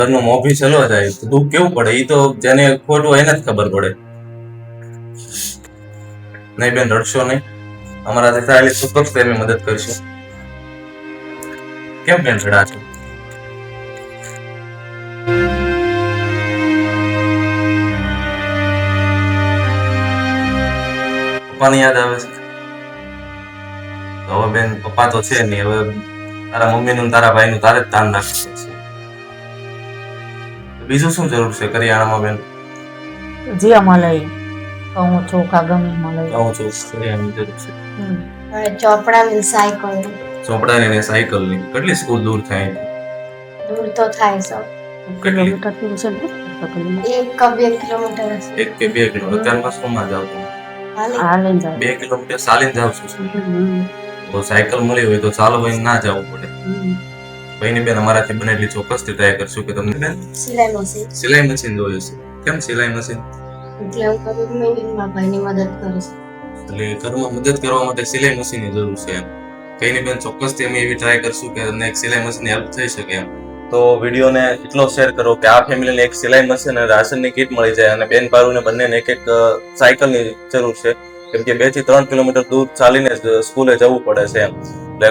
ઘરનું મોભી ચલવા જાય તો દુઃખ કેવું પડે એ તો જેને ખોટું એને જ ખબર પડે. નહીં બેન, રડશો નહીં. અમારાથી થાય ચોક્કસ એમની મદદ કરશું. કેમ બેન રડા છો? પપ્પાની યાદ આવે છે? હવે બેન પપ્પા તો છે નહીં. હવે તારા મમ્મીનું તારા ભાઈનું તારે જ ધ્યાન રાખવું છે. બીજું શું જરૂર છે કરિયાણામાં બેન? જે મળે ઘઉં ચોખા ગમે મળે. કહું છું કરિયાણાની જરૂર છે. ચોપડા ની સાયકલ ચોપડાની ને સાયકલની. કેટલી સ્કૂલ દૂર થાય અહીંથી? દૂર તો થાય સૌ કેટલી? 1 કે 2 કિલોમીટર હશે. 1 કે 2 કિલોમીટર. અત્યારમાં શું જાવ તમે? હાલે જાય 2 કિલોમીટર ચાલીને જાવ છો? તો સાયકલ મળી હોય તો ચાલવા ના જવું પડે. ભાઈની બેન અમારાથી બને એટલી ચોક્કસથી ટ્રાય કરશું કે તમને બેન સિલાઈ મશીન જોઈએ છે. કેમ સિલાઈ મશીન? એટલે હું કરું મેં ભાઈની મદદ કરું છું. એટલે ઘરમાં મદદ કરવા માટે સિલાઈ મશીનની જરૂર છે એમ. કઈની બેન ચોક્કસથી અમે એવી ટ્રાય કરશું કે તમને એક સિલાઈ મશીન હેલ્પ થઈ શકે એમ. તો વિડીયોને એટલો શેર કરો કે આ ફેમિલીને એક સિલાઈ મશીન અને રાશનની કીટ મળી જાય અને બેન પારુને બંનેને એક સાયકલની જરૂર છે. કેમ કે 2 થી 3 કિલોમીટર દૂર ચાલીને સ્કૂલે જવું પડે છે એમ.